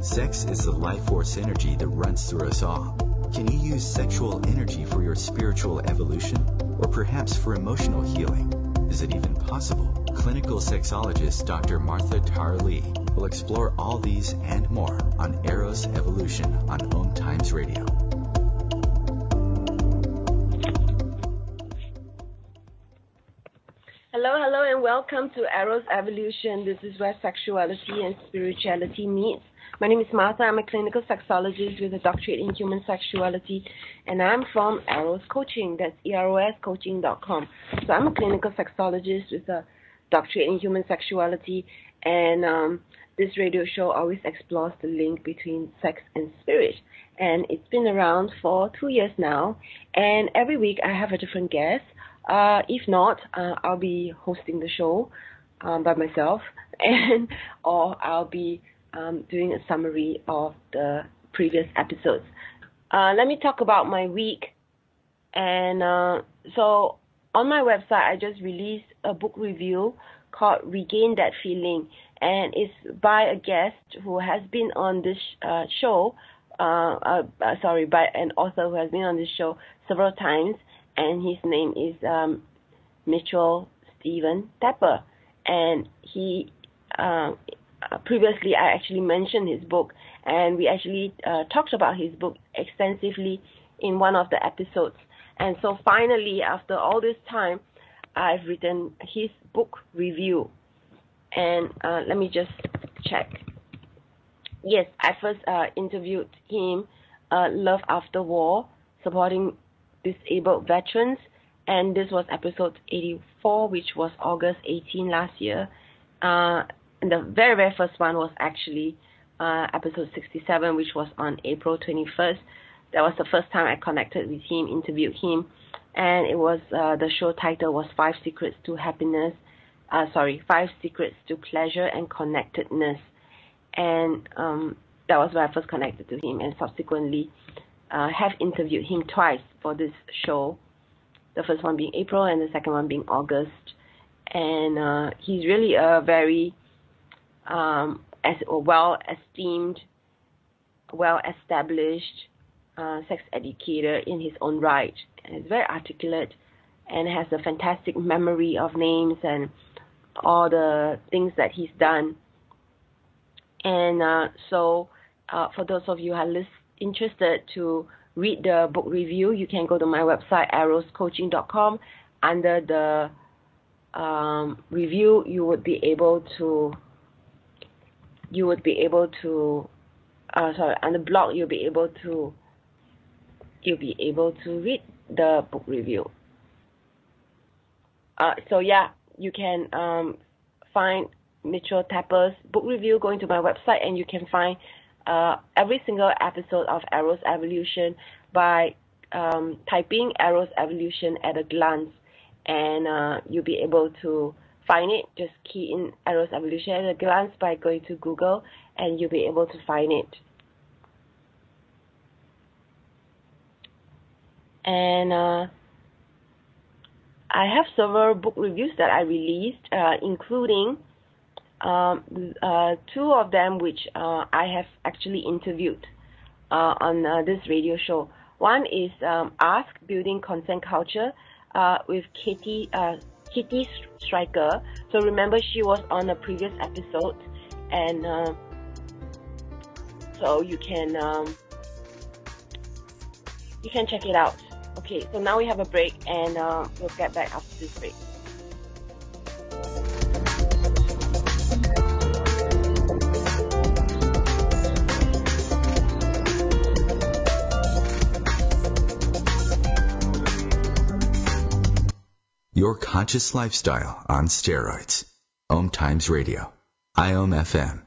Sex is the life force energy that runs through us all. Can you use sexual energy for your spiritual evolution, or perhaps for emotional healing? Is it even possible? Clinical sexologist Dr. Martha Tar Lee will explore all these and more on Eros Evolution on Om Times Radio. Hello, and welcome to Eros Evolution. This is where sexuality and spirituality meets. My name is Martha. I'm a clinical sexologist with a doctorate in human sexuality, and I'm from Eros Coaching. That's eroscoaching.com. So I'm a clinical sexologist with a doctorate in human sexuality, and this radio show always explores the link between sex and spirit. And it's been around for 2 years now, and every week I have a different guest. If not, I'll be hosting the show by myself, or I'll be doing a summary of the previous episodes. Let me talk about my week. And so on my website, I just released a book review called Regain That Feeling, and it's by a guest who has been on this show, by an author who has been on this show several times, and his name is Mitchell Stephen Tepper. And he previously I actually mentioned his book, and we actually talked about his book extensively in one of the episodes. And so finally, after all this time, I've written his book review. And let me just check. Yes, I first interviewed him, Love After War, Supporting Disabled Veterans, and this was episode 84, which was August 18 last year. And the very, very first one was actually episode 67, which was on April 21st. That was the first time I connected with him, interviewed him, and it was the show title was 5 Secrets to Happiness. 5 Secrets to Pleasure and Connectedness. And that was where I first connected to him, and subsequently have interviewed him twice for this show. The first one being April and the second one being August. And he's really a very well-esteemed, well-established sex educator in his own right. And he's very articulate and has a fantastic memory of names and all the things that he's done. And so for those of you who are interested to read the book review, you can go to my website, eroscoaching.com. Under the review, you would be able to on the blog, you'll be able to read the book review. So yeah, you can find Mitchell Tepper's book review going to my website, and you can find every single episode of Eros Evolution by typing Eros Evolution at a glance, and you'll be able to find it. Just key in Eros Evolution at a glance by going to Google, and you'll be able to find it. And I have several book reviews that I released, including 2 of them which I have actually interviewed on this radio show. One is Ask Building Consent Culture with Kitty Stryker. So remember, she was on a previous episode, and so you can check it out. Okay, so now we have a break, and we'll get back after this break. Your conscious lifestyle on steroids. Om Times Radio. IOM FM.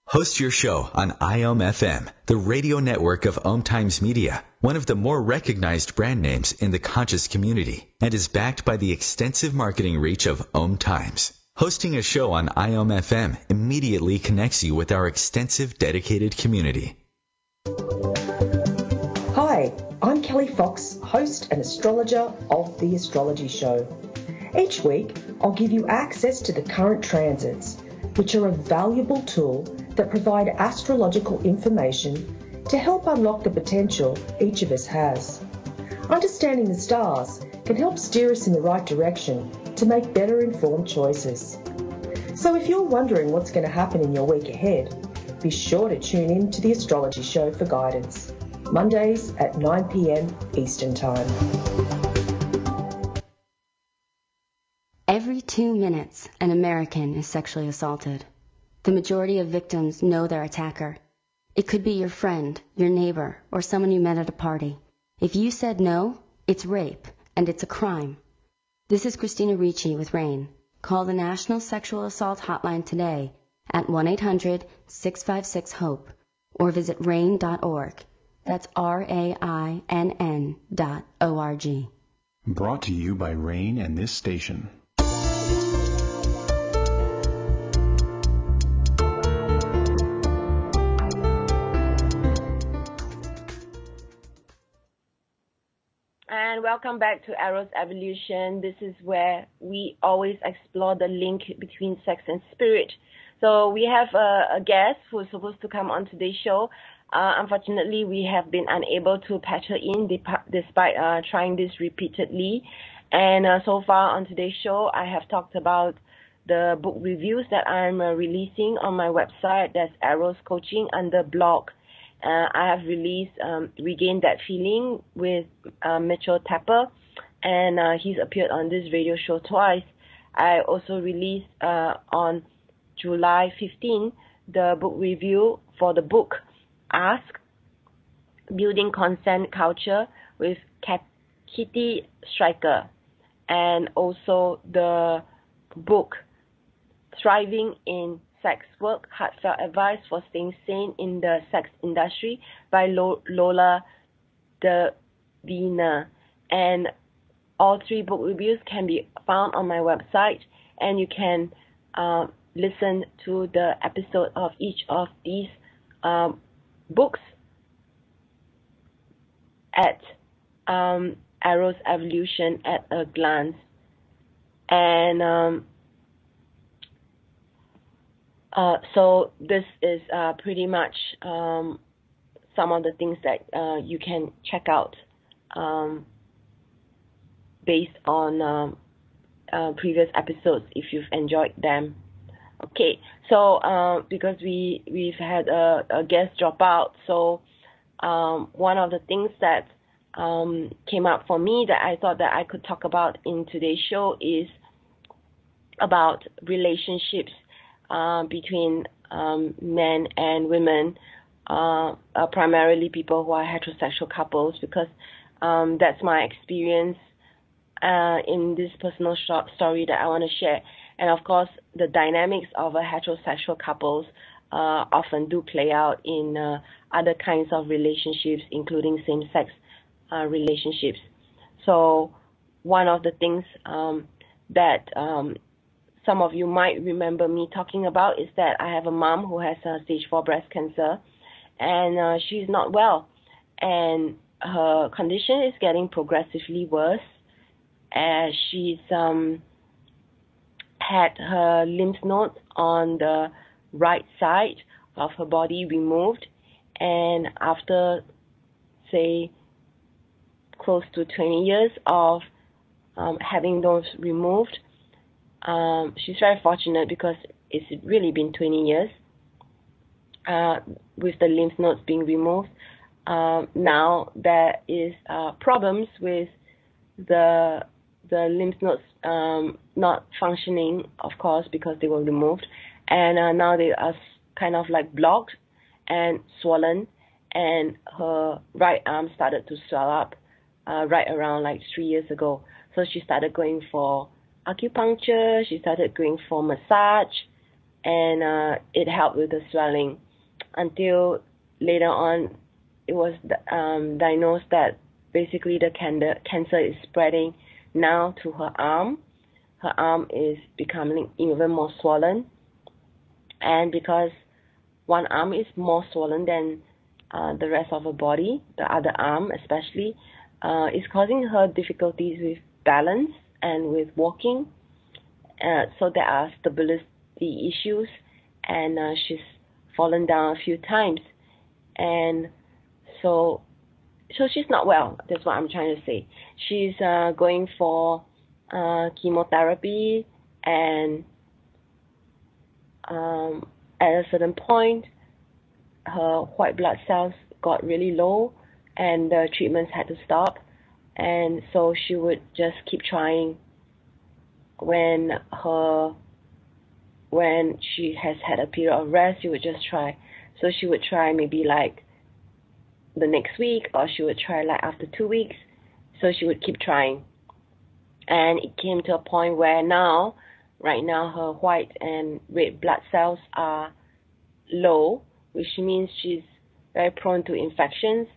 Host your show on IOM FM, the radio network of Om Times Media, one of the more recognized brand names in the conscious community, and is backed by the extensive marketing reach of Om Times. Hosting a show on IOM FM immediately connects you with our extensive dedicated community. Hi, I'm Kelly Fox, host and astrologer of The Astrology Show. Each week, I'll give you access to the current transits, which are a valuable tool that provide astrological information to help unlock the potential each of us has. Understanding the stars can help steer us in the right direction to make better informed choices. So if you're wondering what's going to happen in your week ahead, be sure to tune in to the Astrology Show for guidance, Mondays at 9 p.m. Eastern Time. Every 2 minutes, an American is sexually assaulted. The majority of victims know their attacker. It could be your friend, your neighbor, or someone you met at a party. If you said no, it's rape, and it's a crime. This is Christina Ricci with RAIN. Call the National Sexual Assault Hotline today at 1-800-656-HOPE or visit RAIN.org. That's RAINN.org. Brought to you by RAIN and this station. And welcome back to Eros Evolution. This is where we always explore the link between sex and spirit. So we have a guest who is supposed to come on today's show. Unfortunately, we have been unable to patch her in despite trying this repeatedly. And so far on today's show, I have talked about the book reviews that I'm releasing on my website. That's Eros Coaching under blog. I have released Regain That Feeling with Mitchell Tapper, and he's appeared on this radio show twice. I also released on July 15 the book review for the book Ask, Building Consent Culture with Kitty Stryker, and also the book Thriving in Sex Work, Heartfelt Advice for Staying Sane in the Sex Industry by Lola Davina. And all three book reviews can be found on my website, and you can listen to the episode of each of these books at Eros Evolution at a glance. And so this is pretty much some of the things that you can check out based on previous episodes if you've enjoyed them. Okay, so because we've had a guest drop out, so one of the things that came up for me that I thought that I could talk about in today's show is about relationships between men and women, primarily people who are heterosexual couples, because that's my experience in this personal story that I want to share. And of course, the dynamics of a heterosexual couples often do play out in other kinds of relationships, including same-sex relationships. So one of the things that some of you might remember me talking about is that I have a mom who has stage 4 breast cancer, and she's not well, and her condition is getting progressively worse as she's had her lymph nodes on the right side of her body removed, and after, say, close to 20 years of having those removed, she's very fortunate because it's really been 20 years with the lymph nodes being removed. Now there is problems with the lymph nodes not functioning, of course, because they were removed, and now they are kind of like blocked and swollen, and her right arm started to swell up right around like 3 years ago. So she started going for acupuncture, she started going for massage, and it helped with the swelling until later on it was diagnosed that basically the cancer is spreading now to her arm. Her arm is becoming even more swollen, and because one arm is more swollen than the rest of her body, the other arm especially, is causing her difficulties with balance and with walking. So there are stability issues, and she's fallen down a few times, and so she's not well. That's what I'm trying to say. She's going for chemotherapy, and at a certain point, her white blood cells got really low, and the treatments had to stop. And so she would just keep trying. When she has had a period of rest, she would just try. So she would try maybe like the next week, or she would try like after 2 weeks. So she would keep trying. And it came to a point where right now, her white and red blood cells are low, which means she's very prone to infections.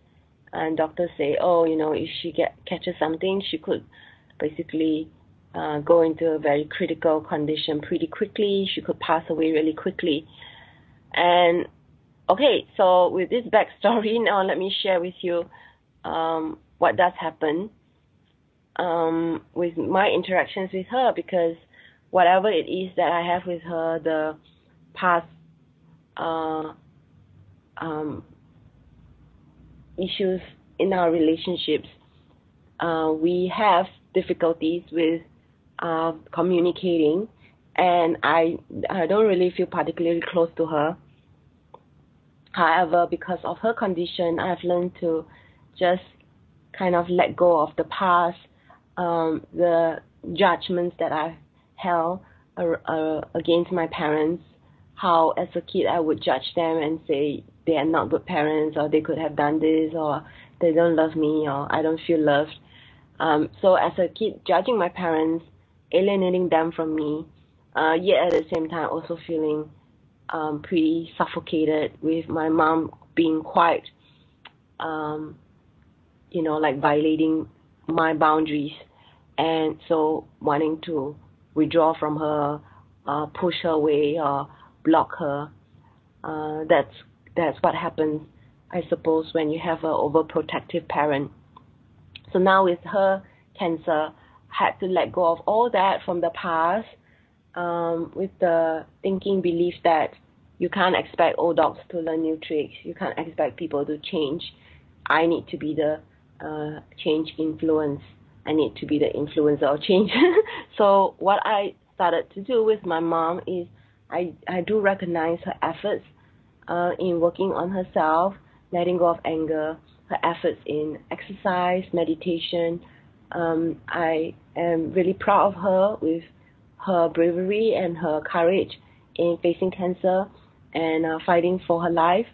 And doctors say, if she catches something, she could basically go into a very critical condition pretty quickly. She could pass away really quickly. And okay, so with this backstory, now let me share with you what does happen with my interactions with her, because whatever it is that I have with her, the past issues in our relationships, we have difficulties with communicating, and I don't really feel particularly close to her. However, because of her condition, I've learned to just kind of let go of the past, the judgments that I held against my parents, how as a kid I would judge them and say they are not good parents, or they could have done this, or they don't love me, or I don't feel loved. So as a kid, judging my parents, alienating them from me, yet at the same time also feeling pretty suffocated with my mom being quite, like violating my boundaries, and so wanting to withdraw from her, push her away, or block her. That's what happens, I suppose, when you have an overprotective parent. So now with her cancer, I had to let go of all that from the past, with the thinking belief that you can't expect old dogs to learn new tricks. You can't expect people to change. I need to be the change influence. I need to be the influencer of change. So what I started to do with my mom is I do recognize her efforts in working on herself, letting go of anger, her efforts in exercise, meditation. I am really proud of her with her bravery and her courage in facing cancer and fighting for her life.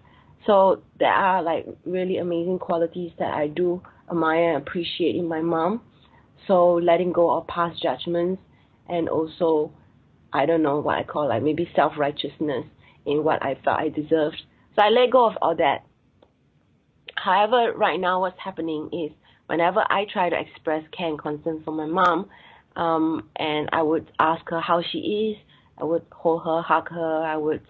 So there are like really amazing qualities that I do admire and appreciate in my mom. So letting go of past judgments, and also, I don't know what I call like maybe self-righteousness in what I felt I deserved. So I let go of all that. However, right now what's happening is whenever I try to express care and concern for my mom, and I would ask her how she is, I would hold her, hug her, I would,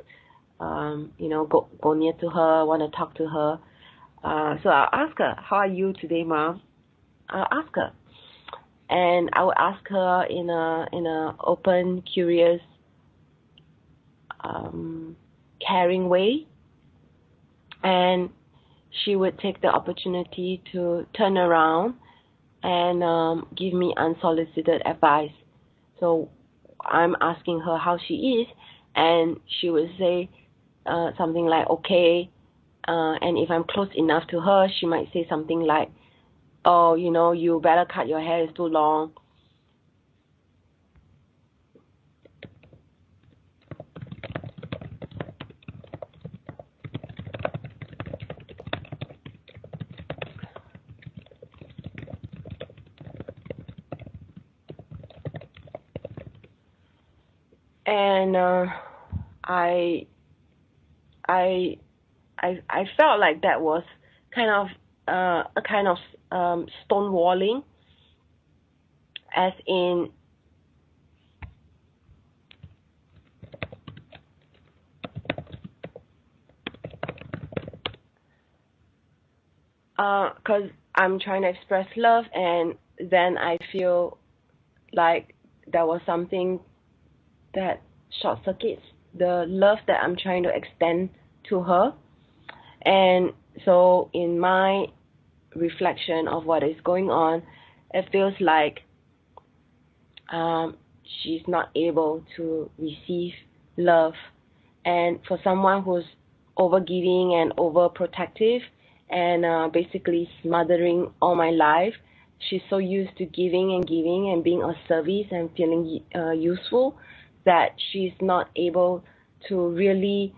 go near to her, want to talk to her. So I'll ask her, how are you today, Mom? I'll ask her. And I would ask her in a open, curious, caring way. And she would take the opportunity to turn around and give me unsolicited advice. So I'm asking her how she is, and she would say something like, okay. And if I'm close enough to her, she might say something like, oh, you better cut your hair, it's too long. And I felt like that was kind of a kind of stonewalling, as in because I'm trying to express love, and then I feel like there was something that short circuits the love that I'm trying to extend to her. And so in my reflection of what is going on, it feels like she's not able to receive love. And for someone who's overgiving and overprotective and basically smothering all my life, she's so used to giving and giving and being of service and feeling useful that she's not able to really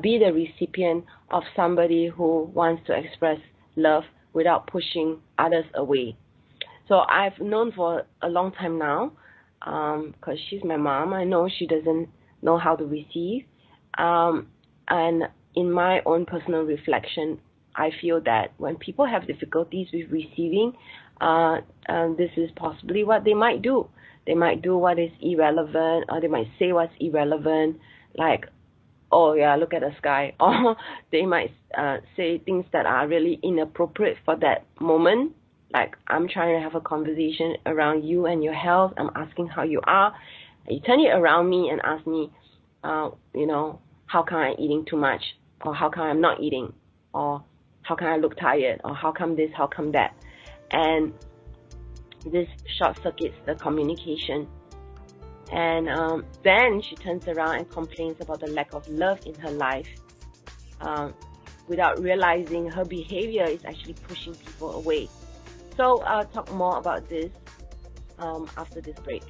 be the recipient of somebody who wants to express love without pushing others away. So I've known for a long time now, because she's my mom. I know she doesn't know how to receive. And in my own personal reflection, I feel that when people have difficulties with receiving, this is possibly what they might do. They might do what is irrelevant, or they might say what's irrelevant, like, oh yeah, look at the sky. Or they might say things that are really inappropriate for that moment. Like, I'm trying to have a conversation around you and your health. I'm asking how you are. You turn it around me and ask me, how come I'm eating too much? Or how come I'm not eating? Or how come I look tired? Or how come this, how come that? And this short circuits the communication. And then she turns around and complains about the lack of love in her life, without realizing her behavior is actually pushing people away. So I'll talk more about this after this break.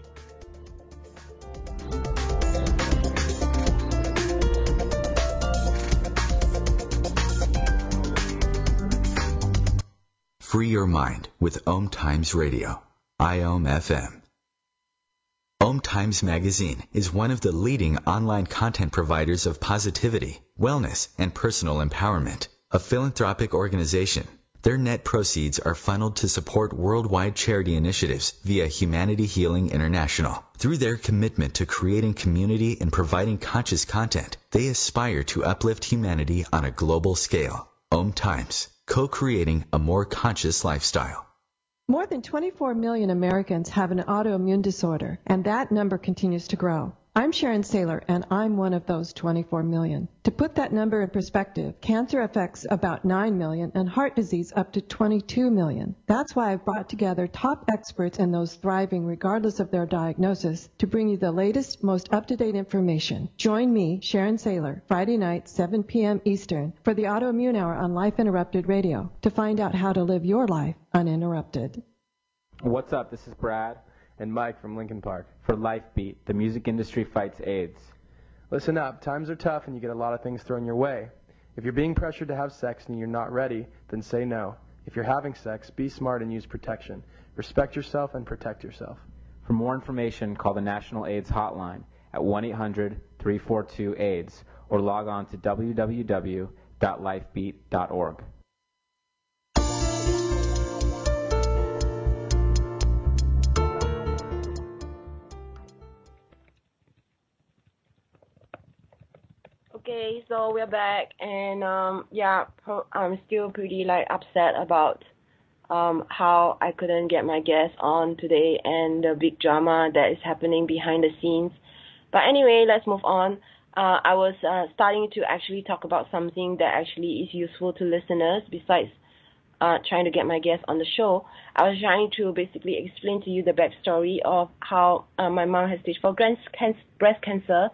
Free your mind with Om Times Radio, IOM FM. Om Times Magazine is one of the leading online content providers of positivity, wellness, and personal empowerment. A philanthropic organization, their net proceeds are funneled to support worldwide charity initiatives via Humanity Healing International. Through their commitment to creating community and providing conscious content, they aspire to uplift humanity on a global scale. Om Times, co-creating a more conscious lifestyle. More than 24 million Americans have an autoimmune disorder, and that number continues to grow. I'm Sharon Saylor, and I'm one of those 24 million. To put that number in perspective, cancer affects about 9 million and heart disease up to 22 million. That's why I've brought together top experts and those thriving regardless of their diagnosis to bring you the latest, most up-to-date information. Join me, Sharon Saylor, Friday night, 7 p.m. Eastern, for the Autoimmune Hour on Life Interrupted Radio to find out how to live your life uninterrupted. What's up? This is Brad and Mike from Lincoln Park for Life Beat, the music industry fights AIDS. Listen up, times are tough and you get a lot of things thrown your way. If you're being pressured to have sex and you're not ready, then say no. If you're having sex, be smart and use protection. Respect yourself and protect yourself. For more information, call the National AIDS Hotline at 1-800-342-AIDS or log on to www.lifebeat.org. Okay, so we're back, and I'm still pretty upset about how I couldn't get my guest on today and the big drama that is happening behind the scenes. But anyway, let's move on. I was starting to actually talk about something that actually is useful to listeners besides trying to get my guest on the show. I was trying to basically explain to you the backstory of how my mom has stage 4 breast cancer.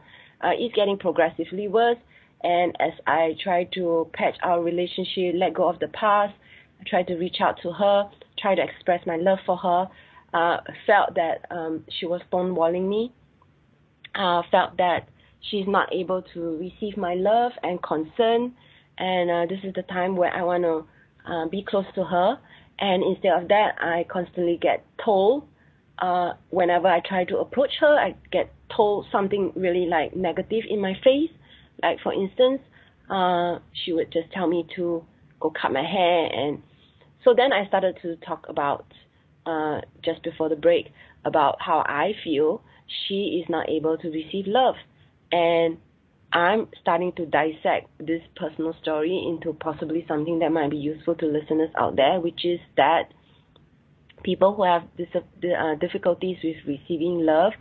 Is getting progressively worse, and as I try to patch our relationship, let go of the past, I try to reach out to her, try to express my love for her, felt that she was stonewalling me, felt that she's not able to receive my love and concern, and this is the time where I want to be close to her, and instead of that, I constantly get told, whenever I try to approach her, I get told something really negative in my face. Like, for instance, she would just tell me to go cut my hair. And so then I started to talk about, just before the break, about how I feel she is not able to receive love. And I'm starting to dissect this personal story into possibly something that might be useful to listeners out there, which is that people who have difficulties with receiving love,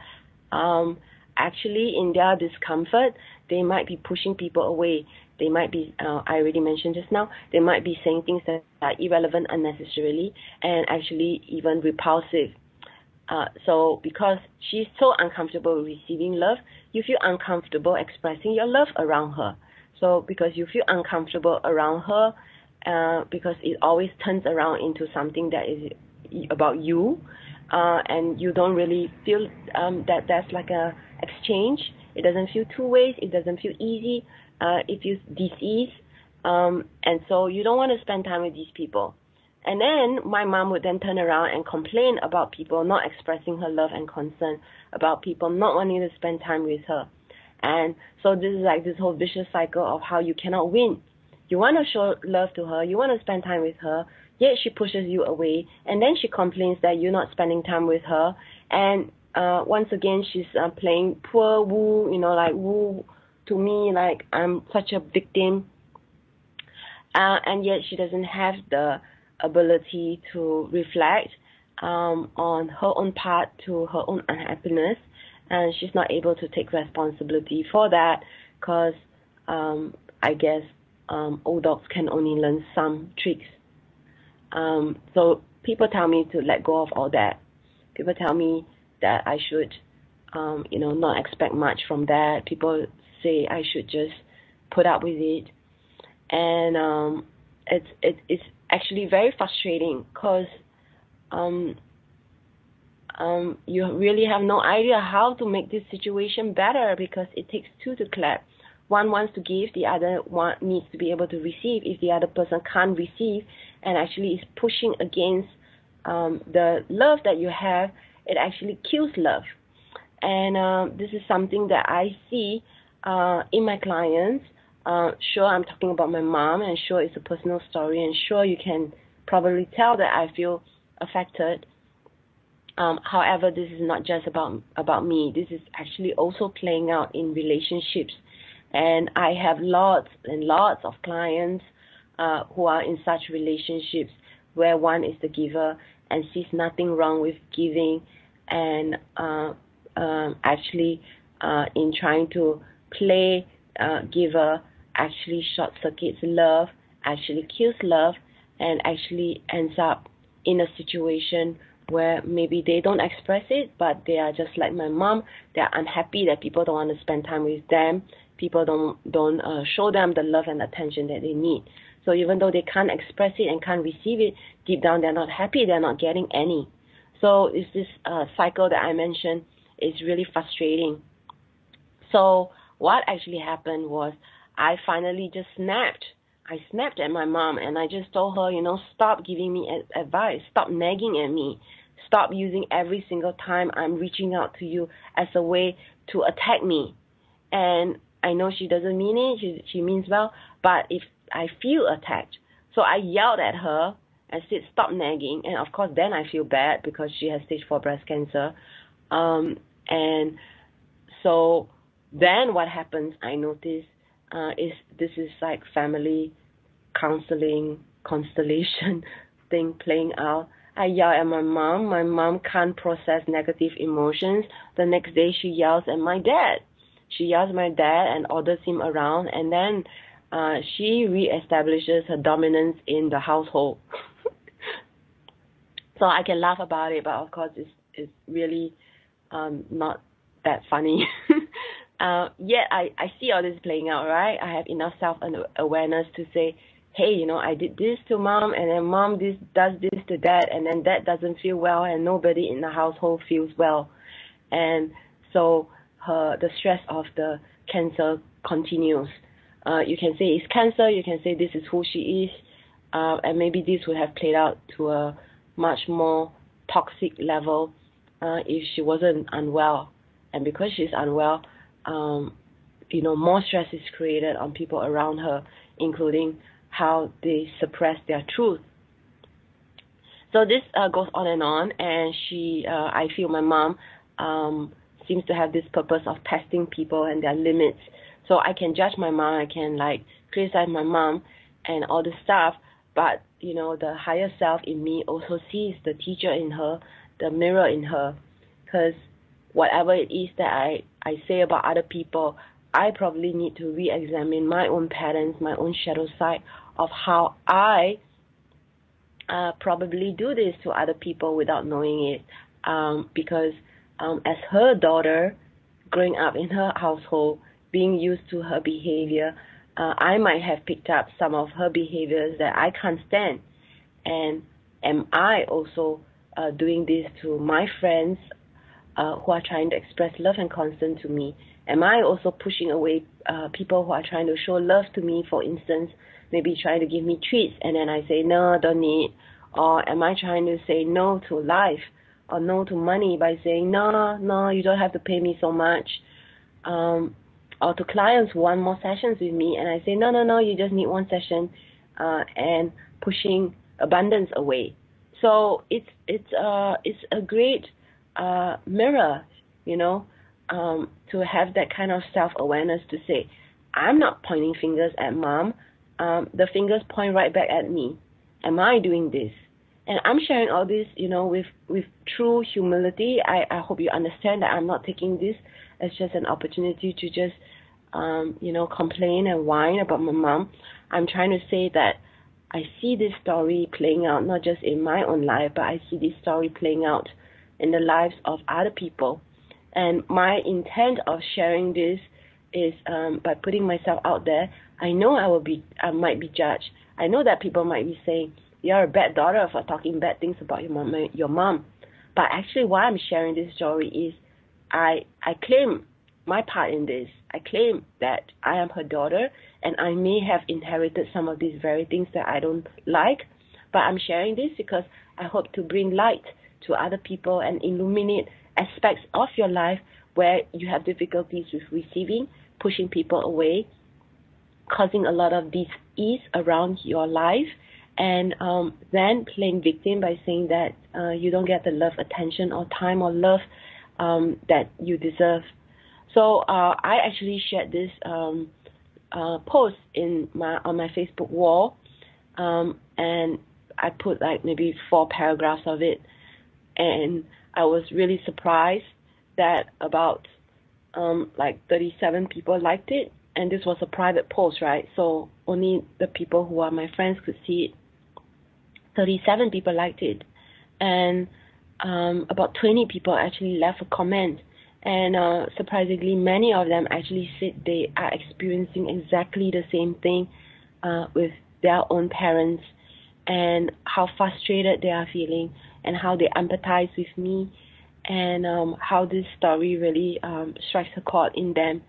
actually in their discomfort, they might be pushing people away. They might be, I already mentioned just now, they might be saying things that are irrelevant unnecessarily and actually even repulsive. So because she's so uncomfortable receiving love, you feel uncomfortable expressing your love around her. So because you feel uncomfortable around her, because it always turns around into something that is about you, and you don't really feel that there's like a exchange. It doesn't feel two ways. It doesn't feel easy. It feels dis-ease. And so you don't want to spend time with these people. And then my mom would then turn around and complain about people not expressing her love and concern, about people not wanting to spend time with her. And so this is like this whole vicious cycle of how you cannot win. You want to show love to her, you want to spend time with her, yet she pushes you away, and then she complains that you're not spending time with her. And once again, she's playing poor woo, like woo to me, like I'm such a victim. And yet she doesn't have the ability to reflect on her own part to her own unhappiness, and she's not able to take responsibility for that because I guess old dogs can only learn some tricks. So people tell me to let go of all that. People tell me that I should not expect much from that. People say I should just put up with it, and it's actually very frustrating because you really have no idea how to make this situation better, because it takes two to clap. One wants to give, the other one needs to be able to receive. If the other person can't receive and actually is pushing against the love that you have, it actually kills love. And this is something that I see in my clients. Sure, I'm talking about my mom, and sure, it's a personal story, and sure, you can probably tell that I feel affected. However, this is not just about me. This is actually also playing out in relationships. And I have lots and lots of clients who are in such relationships where one is the giver and sees nothing wrong with giving, and actually in trying to play giver actually short circuits love, actually kills love, and actually ends up in a situation where maybe they don't express it, but they are just like my mom. They're unhappy that people don't want to spend time with them. People don't show them the love and attention that they need. So even though they can't express it and can't receive it, deep down they're not happy. They're not getting any. So it's this cycle that I mentioned is really frustrating. So what actually happened was I finally just snapped. I snapped at my mom, and I just told her, stop giving me advice. Stop nagging at me. Stop using every single time I'm reaching out to you as a way to attack me. And I know she doesn't mean it. She means well, but if I feel attacked. So I yelled at her and said, stop nagging. And of course, then I feel bad because she has stage 4 breast cancer. And so then what happens, I notice, is this is like family counseling constellation thing playing out. I yell at my mom. My mom can't process negative emotions. The next day she yells at my dad. She yells at my dad and orders him around, and then she reestablishes her dominance in the household. So I can laugh about it, but of course it's really not that funny. Yet I see all this playing out, right? I have enough self-awareness to say, hey, I did this to mom, and then mom does this to dad, and then dad doesn't feel well, and nobody in the household feels well. And so the stress of the cancer continues. You can say it's cancer, you can say this is who she is, and maybe this would have played out to a much more toxic level if she wasn't unwell. And because she's unwell, more stress is created on people around her, including how they suppress their truth. So this goes on, and I feel my mom seems to have this purpose of testing people and their limits. So I can judge my mom, I can criticize my mom and all this stuff, but the higher self in me also sees the teacher in her, the mirror in her, because whatever it is that I say about other people, I probably need to re-examine my own patterns, my own shadow side of how I probably do this to other people without knowing it. Because as her daughter, growing up in her household, being used to her behavior, I might have picked up some of her behaviors that I can't stand. And am I also doing this to my friends who are trying to express love and concern to me? Am I also pushing away people who are trying to show love to me, for instance, maybe trying to give me treats, and then I say, no, don't need? Or am I trying to say no to life or no to money by saying, no, you don't have to pay me so much? Or to clients who want more sessions with me, and I say, no, you just need one session, and pushing abundance away. So it's a great mirror, to have that kind of self-awareness to say, I'm not pointing fingers at mom. The fingers point right back at me. Am I doing this? And I'm sharing all this, with true humility. I hope you understand that I'm not taking this as just an opportunity to just, complain and whine about my mom. I'm trying to say that I see this story playing out not just in my own life, but I see this story playing out in the lives of other people. And my intent of sharing this is by putting myself out there. I know I might be judged. I know that people might be saying, you're a bad daughter for talking bad things about your mom. But actually why I'm sharing this story is I claim my part in this. I claim that I am her daughter, and I may have inherited some of these very things that I don't like, but I'm sharing this because I hope to bring light to other people and illuminate aspects of your life where you have difficulties with receiving, pushing people away, causing a lot of dis-ease around your life, and then playing victim by saying that you don't get the love, attention, or time or love that you deserve. So I actually shared this post on my Facebook wall, and I put like maybe 4 paragraphs of it, and I was really surprised that about 37 people liked it, and this was a private post, right? So only the people who are my friends could see it. 37 people liked it, and about 20 people actually left a comment, and surprisingly many of them actually said they are experiencing exactly the same thing with their own parents, and how frustrated they are feeling, and how they empathize with me, and how this story really strikes a chord in them.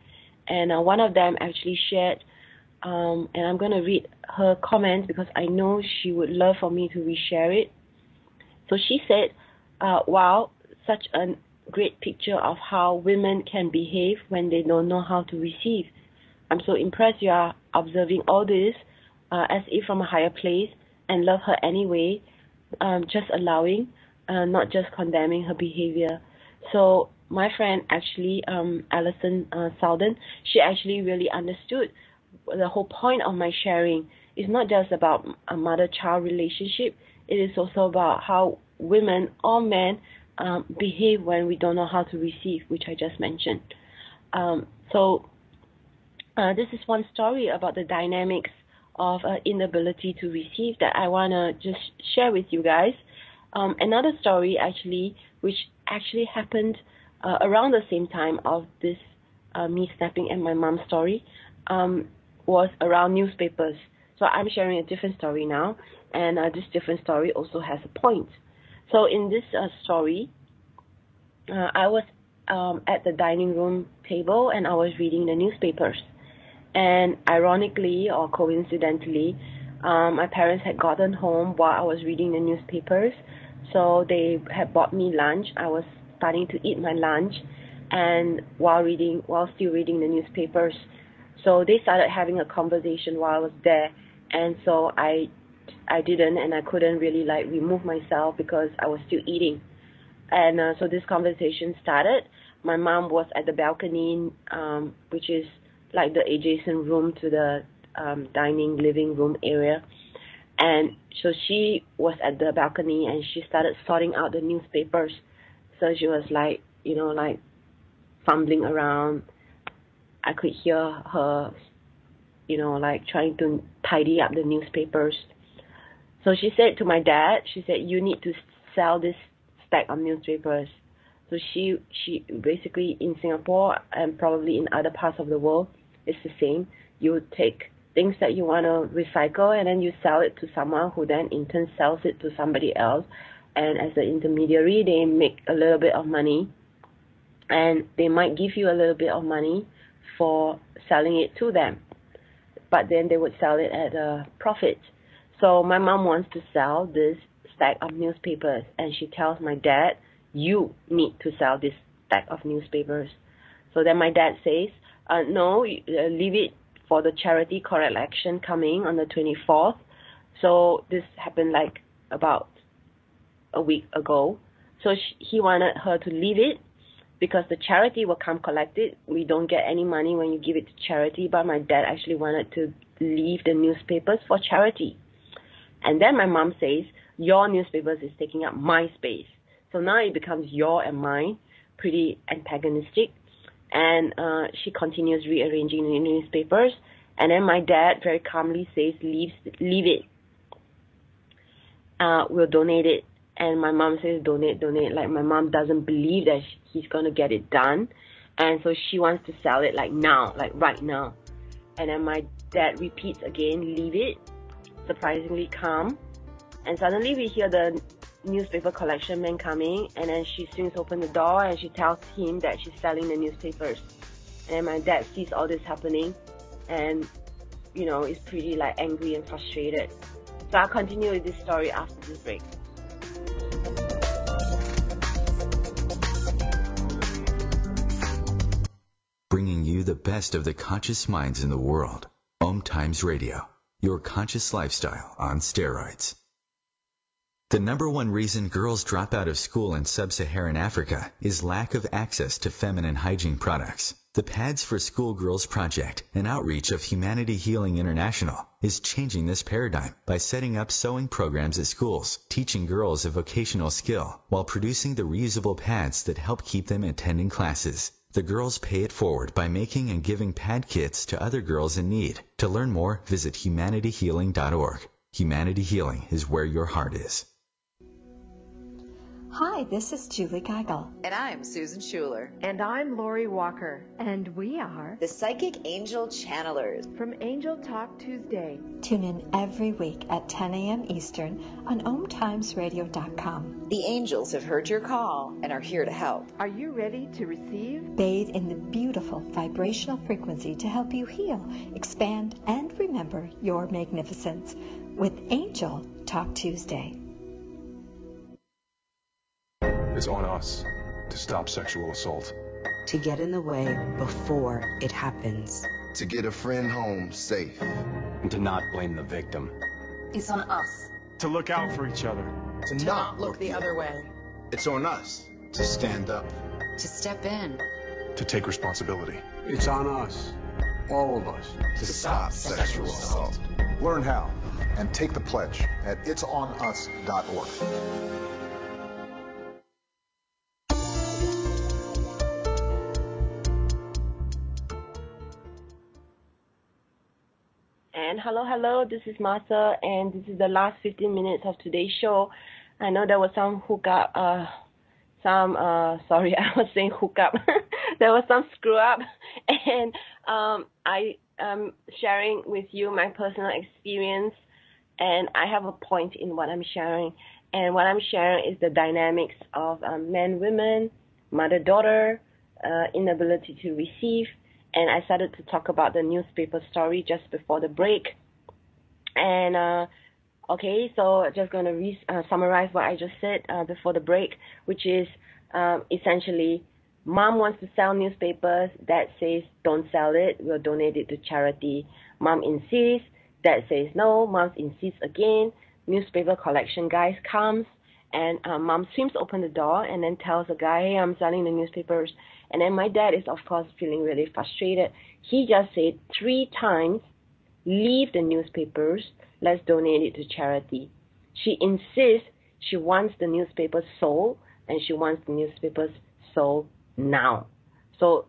And one of them actually shared, and I'm going to read her comment because I know she would love for me to reshare it. So she said, wow, such a great picture of how women can behave when they don't know how to receive. I'm so impressed you are observing all this as if from a higher place, and love her anyway, just allowing, not just condemning her behavior. So my friend actually, Alison Salden, she actually really understood the whole point of my sharing. It's not just about a mother-child relationship. It is also about how women or men behave when we don't know how to receive, which I just mentioned. So this is one story about the dynamics of inability to receive that I want to just share with you guys. Another story actually, which actually happened around the same time of this me snapping at my mom's story, was around newspapers. So I'm sharing a different story now, and this different story also has a point. So in this story, I was at the dining room table, and I was reading the newspapers. And ironically or coincidentally, my parents had gotten home while I was reading the newspapers. So they had bought me lunch. I was starting to eat my lunch, and while still reading the newspapers. So they started having a conversation while I was there, and so I didn't, and I couldn't really remove myself because I was still eating. And so this conversation started. My mom was at the balcony, which is like the adjacent room to the dining living room area. And so she was at the balcony, and she started sorting out the newspapers. So she was fumbling around, I could hear her, like trying to tidy up the newspapers. So she said to my dad, she said, you need to sell this stack of newspapers. So she basically, in Singapore and probably in other parts of the world, it's the same. You take things that you want to recycle and then you sell it to someone who then in turn sells it to somebody else. And as an intermediary, they make a little bit of money. And they might give you a little bit of money for selling it to them. But then they would sell it at a profit. So my mom wants to sell this stack of newspapers. And she tells my dad, you need to sell this stack of newspapers. So then my dad says, no, leave it for the charity collection coming on the 24th. So this happened like about a week ago. So he wanted her to leave it because the charity will come collect it. We don't get any money when you give it to charity, but my dad actually wanted to leave the newspapers for charity. And then my mom says, your newspapers is taking up my space. So now it becomes your and mine, pretty antagonistic. And she continues rearranging the newspapers. And then my dad very calmly says, leave it. We'll donate it. And my mom says, donate. Like my mom doesn't believe that he's going to get it done. And so she wants to sell it like now, like right now. And then my dad repeats again, leave it. Surprisingly calm. And suddenly we hear the newspaper collection man coming, and then she swings open the door and she tells him that she's selling the newspapers. And then my dad sees all this happening and, is pretty like angry and frustrated. So I'll continue with this story after this break. Bringing you the best of the conscious minds in the world. Om Times Radio, your conscious lifestyle on steroids. The number one reason girls drop out of school in sub-Saharan Africa is lack of access to feminine hygiene products. The Pads for Schoolgirls Project, an outreach of Humanity Healing International, is changing this paradigm by setting up sewing programs at schools, teaching girls a vocational skill, while producing the reusable pads that help keep them attending classes. The girls pay it forward by making and giving pad kits to other girls in need. To learn more, visit humanityhealing.org. Humanity Healing is where your heart is. Hi, this is Julie Geigel. And I'm Susan Schuler. And I'm Lori Walker. And we are the Psychic Angel Channelers from Angel Talk Tuesday. Tune in every week at 10 a.m. Eastern on OmTimesRadio.com. The angels have heard your call and are here to help. Are you ready to receive? Bathe in the beautiful vibrational frequency to help you heal, expand, and remember your magnificence with Angel Talk Tuesday. It's on us to stop sexual assault. To get in the way before it happens. To get a friend home safe. And to not blame the victim. It's on us. To look out for each other. To not look the other way. It's on us to stand up. To step in. To take responsibility. It's on us, all of us, to stop sexual assault. Learn how and take the pledge at itsonus.org. And hello, this is Martha, and this is the last 15 minutes of today's show. I know there was some hookup, sorry, I was saying hookup. There was some screw up, and I am sharing with you my personal experience, and I have a point in what I'm sharing. And what I'm sharing is the dynamics of men, women, mother-daughter, inability to receive. And I started to talk about the newspaper story just before the break. And, okay, so just going to summarize what I just said before the break, which is essentially mom wants to sell newspapers. Dad says, don't sell it. We'll donate it to charity. Mom insists. Dad says no. Mom insists again. Newspaper collection guy comes. And mom swims open the door and then tells the guy, hey, I'm selling the newspapers. And then my dad is, of course, feeling really frustrated. He just said 3 times, leave the newspapers, let's donate it to charity. She insists she wants the newspapers sold, and she wants the newspapers sold now. So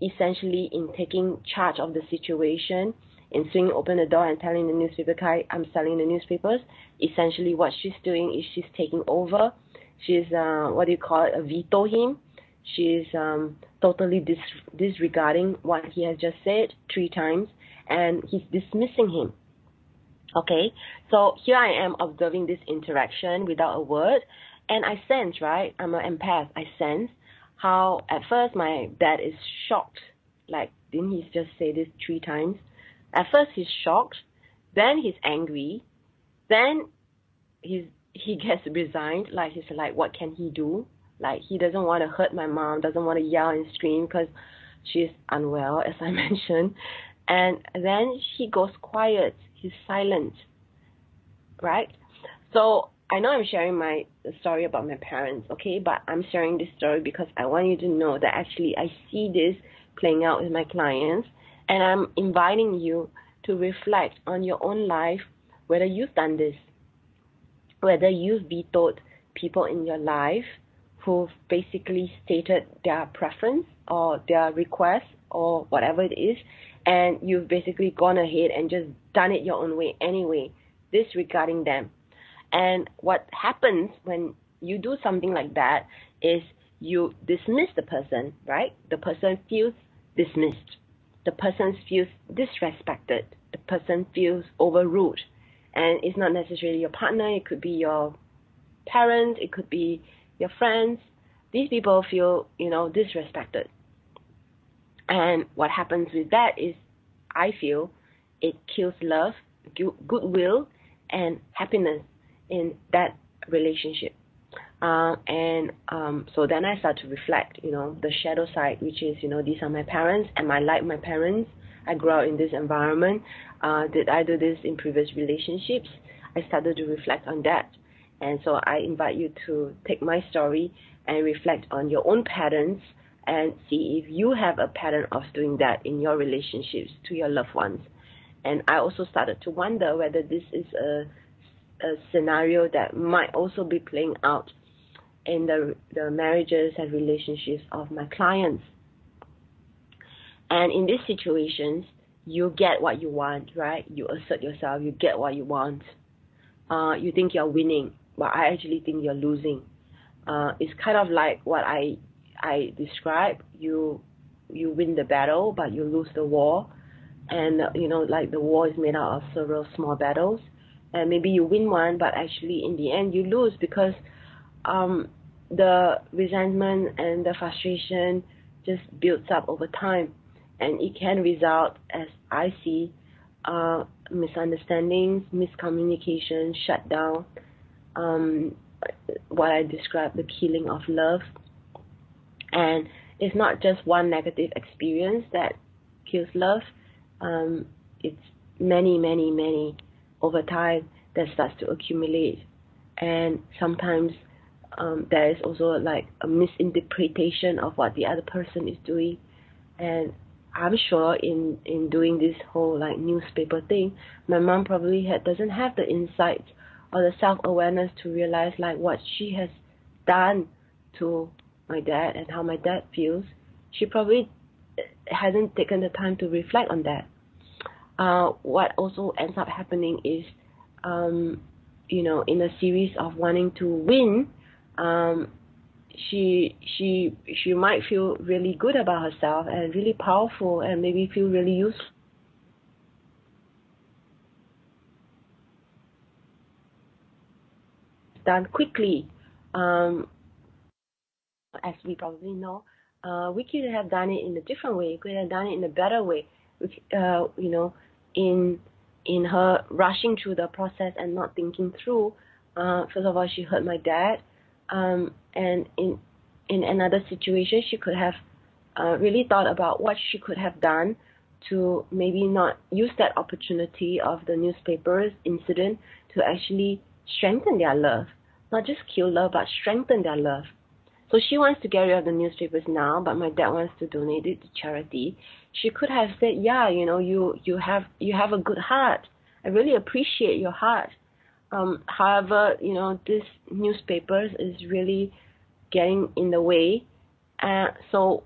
essentially in taking charge of the situation, in swinging open the door and telling the newspaper guy, I'm selling the newspapers. Essentially what she's doing is she's taking over. She's, veto him. She's totally disregarding what he has just said 3 times, and he's dismissing him. Okay, so here I am observing this interaction without a word, and I sense, right, I'm an empath, I sense how at first my dad is shocked, like, didn't he just say this 3 times? At first he's shocked, then he's angry, then he gets resigned, like he's like, what can he do? Like, he doesn't want to hurt my mom, doesn't want to yell and scream because she's unwell, as I mentioned. And then he goes quiet, he's silent, right? So I know I'm sharing my story about my parents, okay, but I'm sharing this story because I want you to know that actually I see this playing out with my clients, and I'm inviting you to reflect on your own life, whether you've done this, whether you've vetoed people in your life who've basically stated their preference or their request or whatever it is, and you've basically gone ahead and just done it your own way anyway, disregarding them. And what happens when you do something like that is you dismiss the person, right? The person feels dismissed. The person feels disrespected. The person feels overruled. And it's not necessarily your partner. It could be your parents. It could be your friends. These people feel, disrespected. And what happens with that is, I feel, it kills love, goodwill, and happiness in that relationship. So then I start to reflect, the shadow side, which is, these are my parents. Am I like my parents? I grew up in this environment. Did I do this in previous relationships? I started to reflect on that. And so I invite you to take my story and reflect on your own patterns and see if you have a pattern of doing that in your relationships to your loved ones. And I also started to wonder whether this is a scenario that might also be playing out in the marriages and relationships of my clients. And in these situations, you get what you want, right? You assert yourself, you get what you want. You think you're winning, but I actually think you're losing. It's kind of like what I describe. You win the battle, but you lose the war. And, like the war is made out of several small battles. And maybe you win one, but actually in the end you lose because the resentment and the frustration just builds up over time. And it can result, as I see, misunderstandings, miscommunication, shutdown, what I describe, the killing of love. And it's not just one negative experience that kills love. It's many, many, many over time that starts to accumulate. And sometimes there is also like a misinterpretation of what the other person is doing. And I'm sure in doing this whole like newspaper thing, my mom probably doesn't have the insight or the self-awareness to realize like what she has done to my dad and how my dad feels. She probably hasn't taken the time to reflect on that. What also ends up happening is, in a series of wanting to win, she might feel really good about herself and really powerful and maybe feel really useful. Done quickly. As we probably know, we could have done it in a different way. We could have done it in a better way. In her rushing through the process and not thinking through. First of all, she hurt my dad. And in another situation, she could have really thought about what she could have done to maybe not use that opportunity of the newspapers incident to actually strengthen their love. Not just kill love, but strengthen their love. So she wants to get rid of the newspapers now, but my dad wants to donate it to charity. She could have said, yeah, you have a good heart. I really appreciate your heart. However, this newspapers is really getting in the way. So,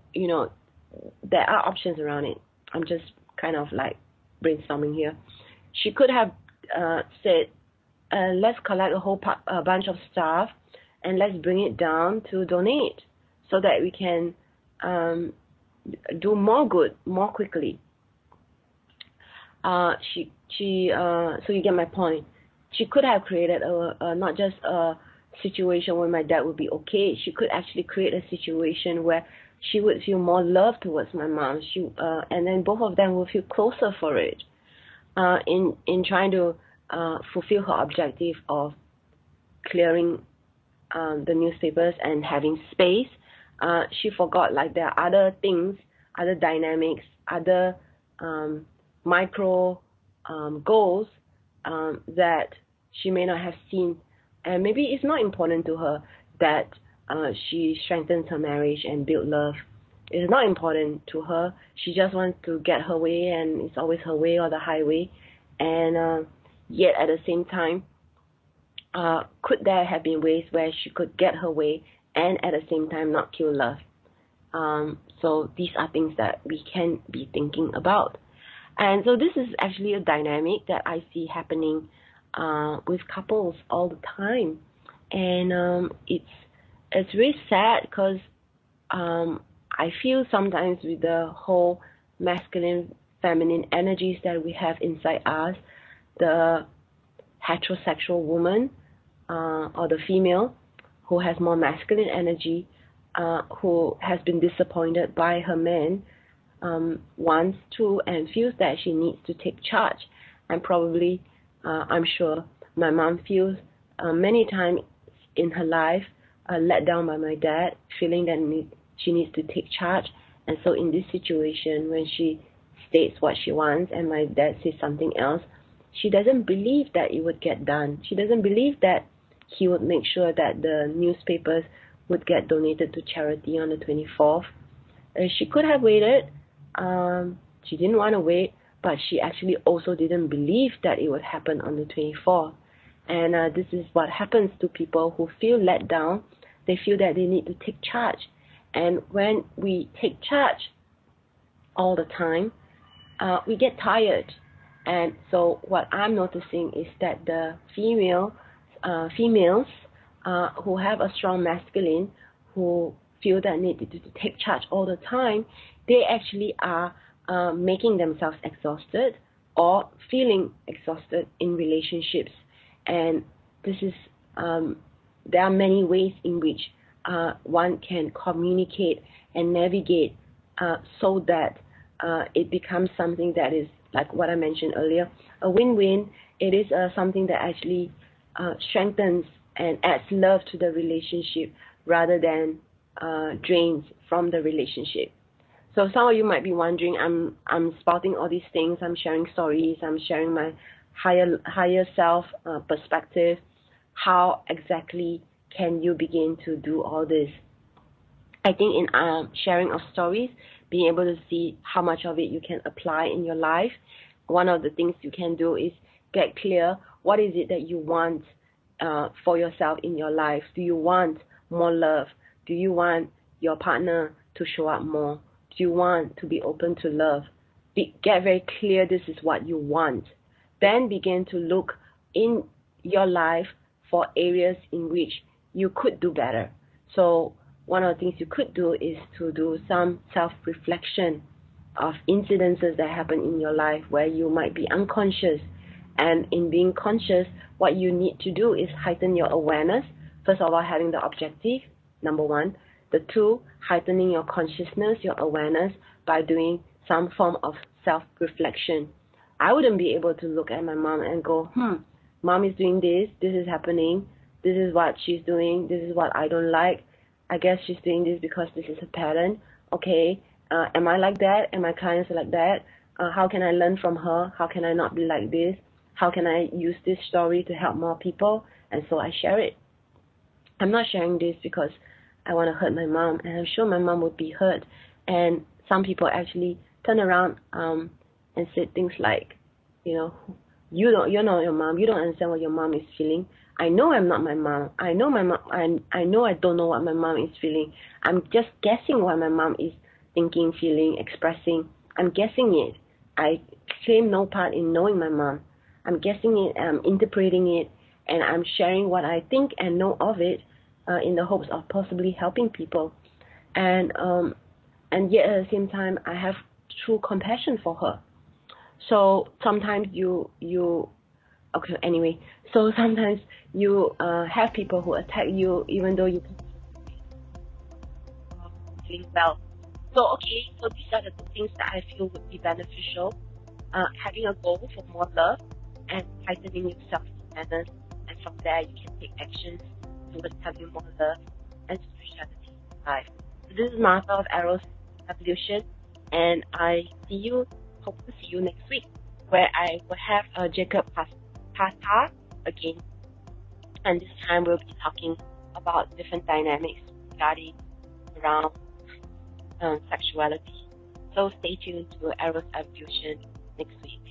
there are options around it. I'm just kind of like brainstorming here. She could have said, let's collect a bunch of stuff and let's bring it down to donate so that we can do more good more quickly. So you get my point. She could have created not just a situation where my dad would be okay. She could actually create a situation where she would feel more love towards my mom. And then both of them will feel closer for it. In trying to fulfill her objective of clearing the newspapers and having space, she forgot like there are other things, other dynamics, other micro goals that she may not have seen, and maybe it's not important to her that she strengthens her marriage and build love. It's not important to her. She just wants to get her way, and it's always her way or the highway. And yet at the same time, could there have been ways where she could get her way and at the same time not kill love? So these are things that we can be thinking about. And so this is actually a dynamic that I see happening with couples all the time. And it's really sad because I feel sometimes with the whole masculine, feminine energies that we have inside us, the heterosexual woman or the female who has more masculine energy, who has been disappointed by her man, wants to and feels that she needs to take charge. And probably, I'm sure my mom feels many times in her life let down by my dad, feeling that she needs to take charge. And so in this situation, when she states what she wants and my dad says something else, she doesn't believe that it would get done. She doesn't believe that he would make sure that the newspapers would get donated to charity on the 24th. She could have waited. She didn't want to wait, but she actually also didn't believe that it would happen on the 24th. And this is what happens to people who feel let down. They feel that they need to take charge. And when we take charge all the time, we get tired. And so what I'm noticing is that the females who have a strong masculine, who feel that need to take charge all the time, they actually are making themselves exhausted or feeling exhausted in relationships. And this is there are many ways in which one can communicate and navigate so that it becomes something that is, like what I mentioned earlier, a win-win. It is something that actually strengthens and adds love to the relationship rather than drains from the relationship. So some of you might be wondering, I'm spouting all these things, I'm sharing stories, I'm sharing my higher self perspective. How exactly can you begin to do all this? I think in sharing of stories, being able to see how much of it you can apply in your life, one of the things you can do is get clear, what is it that you want for yourself in your life? Do you want more love? Do you want your partner to show up more? Do you want to be open to love? Get very clear this is what you want. Then begin to look in your life for areas in which you could do better. So one of the things you could do is to do some self-reflection of incidences that happen in your life where you might be unconscious. And in being conscious, what you need to do is heighten your awareness. First of all, having the objective, number one. The two, heightening your consciousness, your awareness, by doing some form of self-reflection. I wouldn't be able to look at my mom and go, mom is doing this is happening, this is what she's doing, this is what I don't like. I guess she's doing this because this is a pattern. Okay, am I like that? Am my clients like that? How can I learn from her? How can I not be like this? How can I use this story to help more people? And so I share it. I'm not sharing this because I want to hurt my mom, and I'm sure my mom would be hurt. And some people actually turn around and said things like, you're not your mom. You don't understand what your mom is feeling. I know I'm not my mom. I know my mom. I know I don't know what my mom is feeling. I'm just guessing what my mom is thinking, feeling, expressing. I'm guessing it. I claim no part in knowing my mom. I'm guessing it, I'm interpreting it, and I'm sharing what I think and know of it in the hopes of possibly helping people. And yet at the same time, I have true compassion for her. So sometimes okay, anyway, so sometimes you have people who attack you even though you can feeling well. So okay, so these are the things that I feel would be beneficial. Having a goal for more love and tightening your self-awareness, and from there you can take actions towards having more love and spirituality in life. So this is Martha of Eros Evolution, and I hope to see you next week, where I will have Jacob Pata again, and this time we'll be talking about different dynamics regarding around sexuality. So stay tuned to Eros Evolution next week.